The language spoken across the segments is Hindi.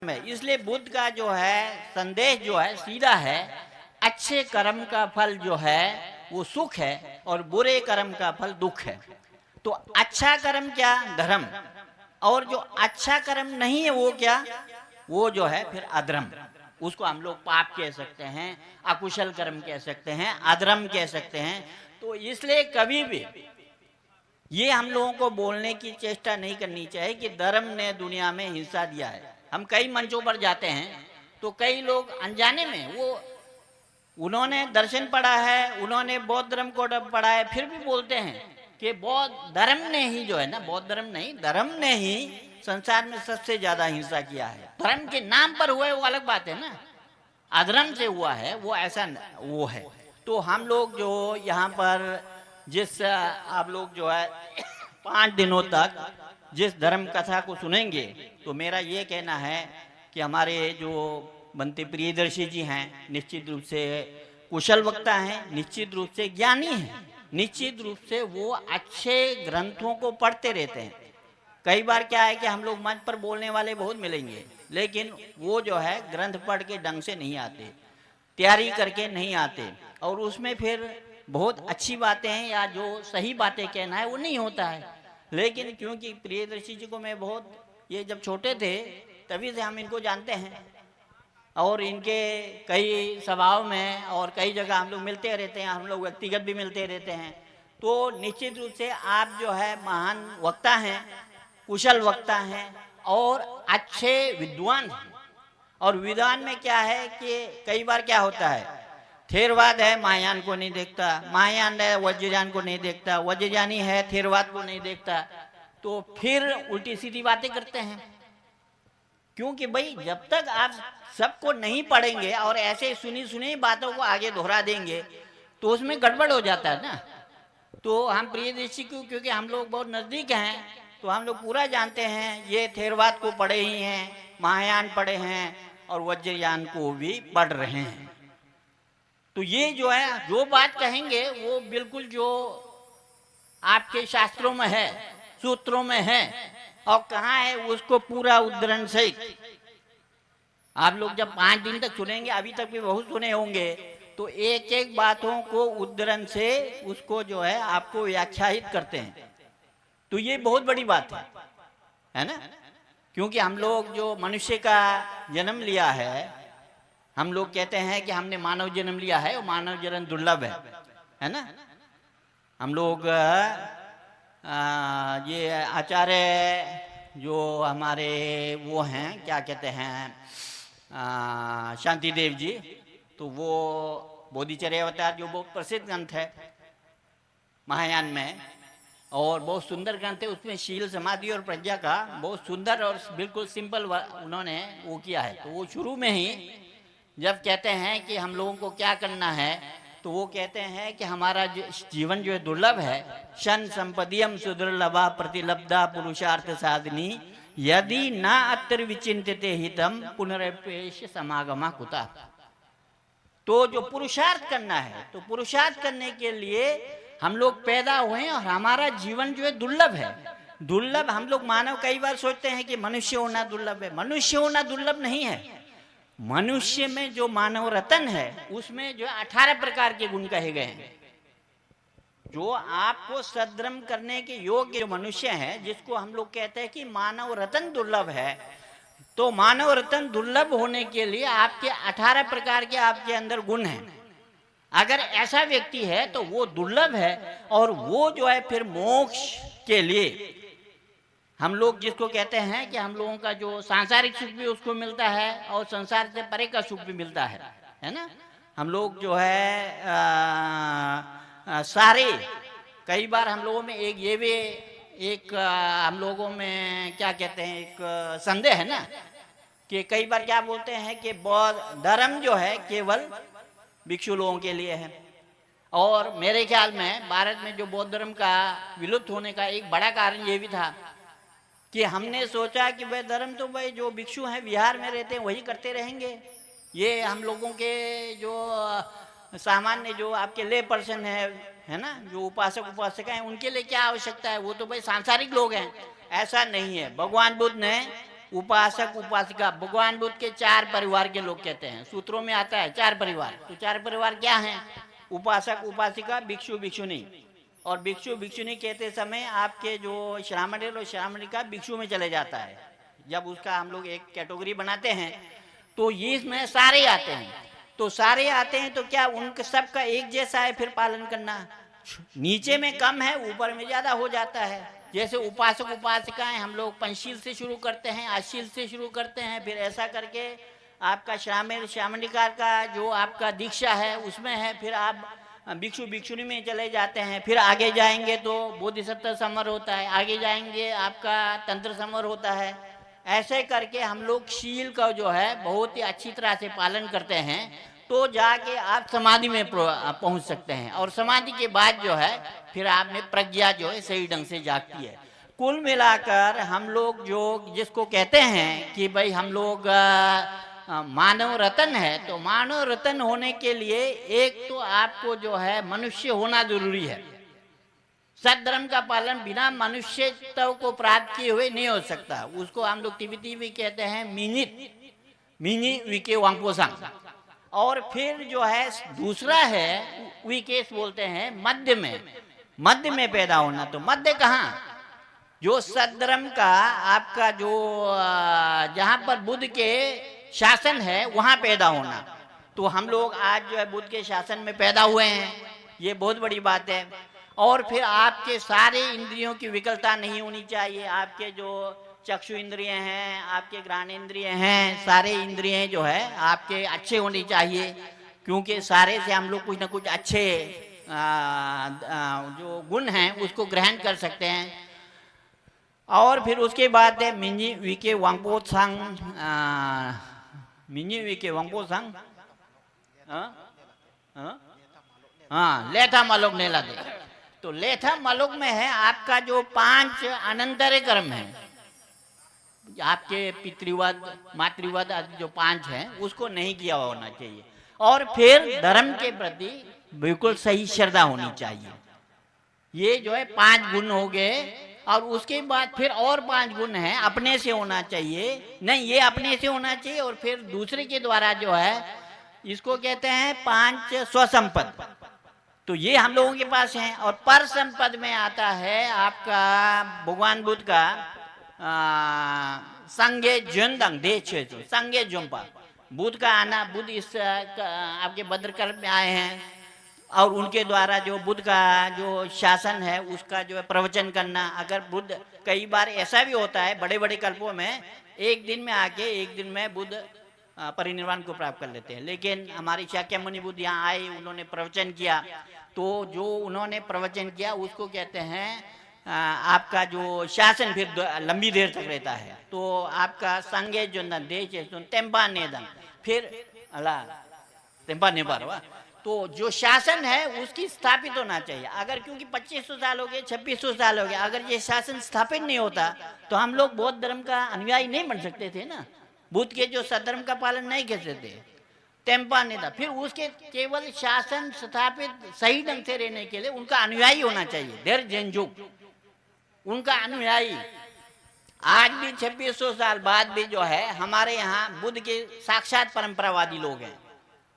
में। इसलिए बुद्ध का जो है संदेश जो है सीधा है, अच्छे कर्म का फल जो है वो सुख है और बुरे कर्म का फल दुख है। तो अच्छा कर्म क्या? धर्म। और जो अच्छा कर्म नहीं है वो क्या? वो जो है फिर अधर्म। उसको हम लोग पाप कह सकते हैं, अकुशल कर्म कह सकते हैं, अधर्म कह सकते हैं। तो इसलिए कभी भी ये हम लोगों को बोलने की चेष्टा नहीं करनी चाहिए कि धर्म ने दुनिया में हिंसा दिया है। हम कई मंचों पर जाते हैं तो कई लोग अनजाने में उन्होंने दर्शन पढ़ा है, उन्होंने बौद्ध धर्म को पढ़ा है, फिर भी बोलते हैं कि बौद्ध धर्म ने ही जो है ना, बौद्ध धर्म नहीं, धर्म ने ही संसार में सबसे ज्यादा हिंसा किया है। धर्म के नाम पर हुआ है वो अलग बात है ना, अधर्म से हुआ है वो ऐसा वो है। तो हम लोग जो यहाँ पर जिस आप लोग जो है 5 दिनों तक जिस धर्म कथा को सुनेंगे, तो मेरा ये कहना है कि हमारे जो बनते प्रियदर्शी जी हैं निश्चित रूप से कुशल वक्ता हैं, निश्चित रूप से ज्ञानी हैं, निश्चित रूप से वो अच्छे ग्रंथों को पढ़ते रहते हैं। कई बार क्या है कि हम लोग मंच पर बोलने वाले बहुत मिलेंगे, लेकिन वो जो है ग्रंथ पढ़ के ढंग से नहीं आते, तैयारी करके नहीं आते, और उसमें फिर बहुत अच्छी बातें हैं या जो सही बातें कहना है वो नहीं होता है। लेकिन क्योंकि प्रियदर्शी जी को मैं बहुत, ये जब छोटे थे तभी से हम इनको जानते हैं और इनके कई सभाओं में और कई जगह हम लोग मिलते रहते हैं, हम लोग व्यक्तिगत भी मिलते रहते हैं। तो निश्चित रूप से आप जो है महान वक्ता हैं, कुशल वक्ता हैं और अच्छे विद्वान हैं। और विद्वान में क्या है कि कई बार क्या होता है, थेरवाद है महायान को नहीं देखता, महायान है वज्रयान को नहीं देखता, वज्रयानी है थेरवाद को नहीं देखता, तो फिर उल्टी सीधी बातें करते हैं। क्योंकि भाई जब तक आप सबको नहीं पढ़ेंगे और ऐसे सुनी सुनी बातों को आगे दोहरा देंगे तो उसमें गड़बड़ हो जाता है ना। तो हम प्रियदर्शी को क्योंकि हम लोग बहुत नज़दीक हैं तो हम लोग पूरा जानते हैं, ये थेरवाद को पढ़े ही हैं, महायान पढ़े हैं और वज्रयान को भी पढ़ रहे हैं। तो ये जो है जो बात कहेंगे वो बिल्कुल जो आपके शास्त्रों में है, सूत्रों में है और कहाँ है उसको पूरा उद्धरण सहित आप लोग जब 5 दिन तक सुनेंगे, अभी तक भी बहुत सुने होंगे, तो एक एक बातों को उद्धरण से उसको जो है आपको व्याख्यायित करते हैं। तो ये बहुत बड़ी बात है ना। क्योंकि हम लोग जो मनुष्य का जन्म लिया है, हम लोग कहते हैं कि हमने मानव जन्म लिया है और मानव जन्म दुर्लभ है ना। हम लोग ये आचार्य जो हमारे वो हैं क्या कहते हैं शांति देव जी, तो वो बोधिचर्य अवतार जो बहुत प्रसिद्ध ग्रंथ है महायान में और बहुत सुंदर ग्रंथ है, उसमें शील समाधि और प्रज्ञा का बहुत सुंदर और बिल्कुल सिंपल उन्होंने वो किया है। तो वो शुरू में ही जब कहते हैं कि हम लोगों को क्या करना है, तो वो कहते हैं कि हमारा जीवन जो है दुर्लभ है, शन संपदियम सुदुर्लभा प्रतिलब्धा पुरुषार्थ साधनी यदि ना अत्र विचिंतते हितम पुनरपेश समागमा कुता। तो जो पुरुषार्थ करना है, तो पुरुषार्थ करने के लिए हम लोग पैदा हुए और हमारा जीवन जो है दुर्लभ है। दुर्लभ हम लोग मानव कई बार सोचते हैं कि मनुष्य होना दुर्लभ है, मनुष्य होना दुर्लभ नहीं है। मनुष्य में जो मानव रतन है उसमें जो 18 प्रकार के गुण कहे गए हैं। जो आपको सद्रम करने के योग्य जो मनुष्य है, जिसको हम लोग कहते हैं कि मानव रतन दुर्लभ है, तो मानव रतन दुर्लभ होने के लिए आपके 18 प्रकार के आपके अंदर गुण हैं। अगर ऐसा व्यक्ति है तो वो दुर्लभ है और वो जो है फिर मोक्ष के लिए हम लोग जिसको कहते हैं कि हम लोगों का जो सांसारिक सुख भी उसको मिलता है और संसार से परे का सुख भी मिलता है ना। हम लोग जो है सारे कई बार हम लोगों में एक ये भी एक हम लोगों में क्या कहते हैं एक संदेह है ना कि कई बार क्या बोलते हैं कि बौद्ध धर्म जो है केवल भिक्षु लोगों के लिए है। और मेरे ख्याल में भारत में जो बौद्ध धर्म का विलुप्त होने का एक बड़ा कारण ये भी था कि हमने सोचा कि भाई धर्म तो भाई जो भिक्षु हैं विहार में रहते हैं वही करते रहेंगे, ये हम लोगों के जो सामान्य जो आपके ले पर्सन है ना, जो उपासक उपासिका हैं, उनके लिए क्या आवश्यकता है, वो तो भाई सांसारिक लोग हैं। ऐसा नहीं है। भगवान बुद्ध ने उपासक उपासिका, भगवान बुद्ध के 4 परिवार के लोग कहते हैं, सूत्रों में आता है 4 परिवार। तो 4 परिवार क्या हैं? उपासक उपासिका, भिक्षु भिक्षुनी। और भिक्षु भिक्षुनी कहते समय आपके जो श्रामण और श्रामणिका भिक्षु में चले जाता है। जब उसका हम लोग एक कैटेगरी बनाते हैं तो ये इसमें सारे आते हैं। तो सारे आते हैं तो क्या उनके सबका एक जैसा है फिर पालन करना? नीचे में कम है, ऊपर में ज्यादा हो जाता है। जैसे उपासक उपासिकाएं हम लोग पंचशील से शुरू करते हैं, आशील से शुरू करते हैं, फिर ऐसा करके आपका श्रामण श्रामणिका का जो आपका दीक्षा है उसमें है, फिर आप भिक्षु भिक्षुणी में चले जाते हैं, फिर आगे जाएंगे तो बोधिसत्व समर होता है, आगे जाएंगे आपका तंत्र समर होता है। ऐसे करके हम लोग शील का जो है बहुत ही अच्छी तरह से पालन करते हैं तो जाके आप समाधि में पहुंच सकते हैं। और समाधि के बाद जो है फिर आप में प्रज्ञा जो है सही ढंग से जागती है। कुल मिलाकर हम लोग जो जिसको कहते हैं कि भाई हम लोग मानव रतन है, तो मानव रतन होने के लिए एक तो आपको जो है मनुष्य होना जरूरी है। सद्धर्म का पालन बिना मनुष्यत्व को प्राप्त किए हुए नहीं हो सकता। उसको हम लोग टीवी कहते हैं मिनी विके वांगपोसांग। और फिर जो है दूसरा है विकेश बोलते हैं मध्य में पैदा होना। तो मध्य कहाँ? जो सद्धर्म का आपका जो जहाँ पर बुद्ध के शासन है वहाँ पैदा होना। तो हम लोग आज जो है बुद्ध के शासन में पैदा हुए हैं, ये बहुत बड़ी बात है। और फिर आपके सारे इंद्रियों की विकलता नहीं होनी चाहिए। आपके जो चक्षु इंद्रिय हैं, आपके घ्राण इंद्रिय हैं, सारे इंद्रिय जो है आपके अच्छे होने चाहिए, क्योंकि सारे से हम लोग कुछ ना कुछ अच्छे जो गुण हैं उसको ग्रहण कर सकते हैं। और फिर उसके बाद है मिनी विके वांगपोसांग, हाँ लेथा मालोक नेला दे। तो लेथा मालोक में है आपका जो 5 अनंतर कर्म है, आपके पितृवध मातृवध आदि जो 5 हैं उसको नहीं किया होना चाहिए। और फिर धर्म के प्रति बिल्कुल सही श्रद्धा होनी चाहिए। ये जो है 5 गुण हो गए। और उसके बाद फिर और 5 गुण हैं, अपने से होना चाहिए, नहीं ये अपने से होना चाहिए और फिर दूसरे के द्वारा जो है इसको कहते हैं 5 स्वसंपद। तो ये हम लोगों के पास है। और पर संपद में आता है आपका भगवान बुद्ध का संगे जुंदंग देचे, तो संगे जुम्पा बुद्ध का आना, बुद्ध इस आपके भद्रकल्प में आए हैं और उनके द्वारा जो बुद्ध का जो शासन है उसका जो है प्रवचन करना। अगर बुद्ध कई बार ऐसा भी होता है बड़े बड़े कल्पों में एक दिन में आके एक दिन में बुद्ध परिनिर्वाण को प्राप्त कर लेते हैं, लेकिन हमारे शाक्यमुनि बुद्ध यहाँ आए, उन्होंने प्रवचन किया। तो जो उन्होंने प्रवचन किया उसको कहते हैं आपका जो शासन फिर लंबी देर तक रहता है। तो आपका संगे जो देश तेम्पा नेदन फिर अल्लाह तेम्पा नेबार हुआ। तो जो शासन है उसकी स्थापित होना चाहिए। अगर क्योंकि 2500 साल हो गए, 2600 साल हो गए, अगर ये शासन स्थापित नहीं होता तो हम लोग बौद्ध धर्म का अनुयायी नहीं बन सकते थे ना। बुद्ध के जो सद्धर्म का पालन नहीं कर सकते, टेम्पा नहीं था। फिर उसके केवल शासन स्थापित सही ढंग से रहने के लिए उनका अनुयायी होना चाहिए, देर जेनजुक उनका अनुयायी। आज भी 2600 साल बाद भी जो है हमारे यहाँ बुद्ध के साक्षात परंपरावादी लोग हैं।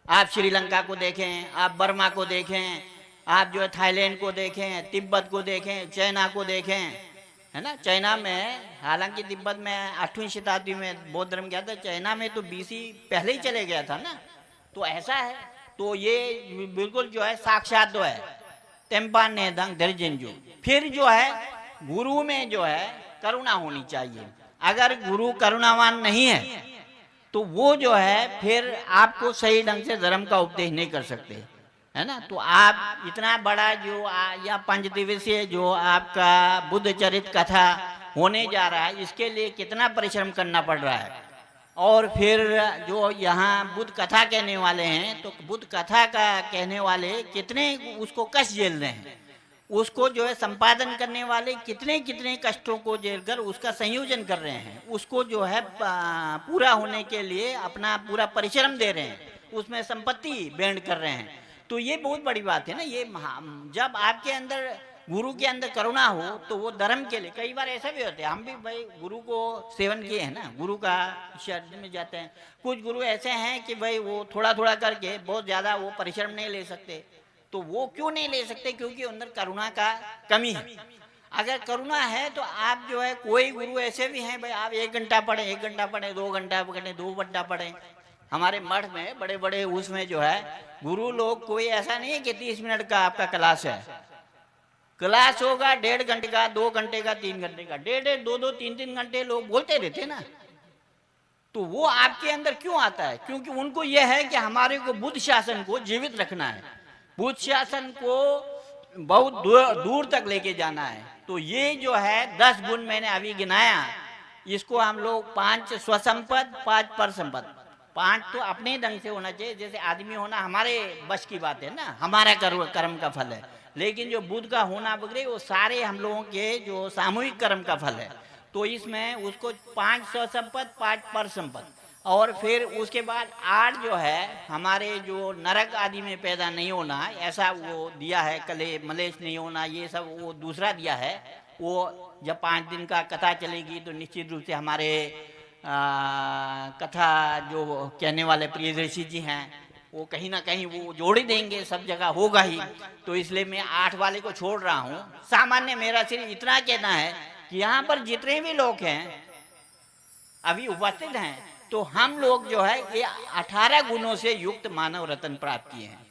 आप श्रीलंका को देखें, आप बर्मा को देखें, आप जो है थाईलैंड को देखें, तिब्बत को देखें, चाइना को देखें, है ना। चाइना में हालांकि तिब्बत में 8वीं शताब्दी में बौद्ध धर्म गया था, चाइना में तो BC पहले ही चले गया था ना। तो ऐसा है। तो ये बिल्कुल जो है साक्षात जो है टेम्पा नेदंग दर्जनजू। फिर जो है गुरु में जो है करुणा होनी चाहिए। अगर गुरु करुणावान नहीं है तो वो जो है फिर आपको सही ढंग से धर्म का उपदेश नहीं कर सकते, है ना। तो आप इतना बड़ा जो या 5 दिवसीय जो आपका बुद्ध चरित कथा होने जा रहा है, इसके लिए कितना परिश्रम करना पड़ रहा है। और फिर जो यहाँ बुद्ध कथा कहने वाले हैं, तो बुद्ध कथा का कहने वाले कितने उसको कष्ट झेल रहे हैं, उसको जो है संपादन करने वाले कितने कितने कष्टों को झेलकर उसका संयोजन कर रहे हैं, उसको जो है पूरा होने के लिए अपना पूरा परिश्रम दे रहे हैं, उसमें संपत्ति बैंड कर रहे हैं। तो ये बहुत बड़ी बात है ना। ये जब आपके अंदर गुरु के अंदर करुणा हो तो वो धर्म के लिए, कई बार ऐसा भी होता है, हम भी भाई गुरु को सेवन किए हैं ना, गुरु का शरण में जाते हैं। कुछ गुरु ऐसे हैं कि भाई वो थोड़ा थोड़ा करके बहुत ज़्यादा वो परिश्रम नहीं ले सकते, तो वो क्यों नहीं ले सकते? क्योंकि अंदर करुणा का कमी है। अगर करुणा है तो आप जो है, कोई गुरु ऐसे भी हैं भाई आप 1 घंटा पढ़े, 1 घंटा पढ़े, 2 घंटा पढ़े, 2 घंटा पढ़े। हमारे मठ में बड़े बड़े उसमें जो है गुरु लोग, कोई ऐसा नहीं है कि 30 मिनट का आपका क्लास है। क्लास होगा 1.5 घंटे का, 2 घंटे का, 3 घंटे का, 1.5, 2-2, 3-3 घंटे लोग बोलते रहते ना। तो वो आपके अंदर क्यों आता है? क्योंकि उनको यह है कि हमारे को बुद्ध शासन को जीवित रखना है, बुद्ध शासन को बहुत दूर तक लेके जाना है। तो ये जो है 10 गुण मैंने अभी गिनाया, इसको हम लोग 5 स्वसंपद, 5 पर संपद, 5 तो अपने ढंग से होना चाहिए। जैसे आदमी होना हमारे बस की बात है ना, हमारा कर्म का फल है। लेकिन जो बुद्ध का होना वगैरह वो सारे हम लोगों के जो सामूहिक कर्म का फल है। तो इसमें उसको 5 स्वसंपद, 5 पर संपद, और फिर उसके बाद 8 जो है हमारे जो नरक आदि में पैदा नहीं होना, ऐसा वो दिया है, कले मलेश नहीं होना, ये सब वो दूसरा दिया है। वो जब 5 दिन का कथा चलेगी तो निश्चित रूप से हमारे कथा जो कहने वाले प्रियदर्शी जी हैं वो कहीं ना कहीं वो जोड़ ही देंगे, सब जगह होगा ही। तो इसलिए मैं 8 वाले को छोड़ रहा हूँ। सामान्य मेरा सिर्फ इतना कहना है कि यहाँ पर जितने भी लोग हैं अभी उपस्थित हैं, तो हम लोग जो है ये 18 गुणों से युक्त मानव रत्न प्राप्त किए हैं।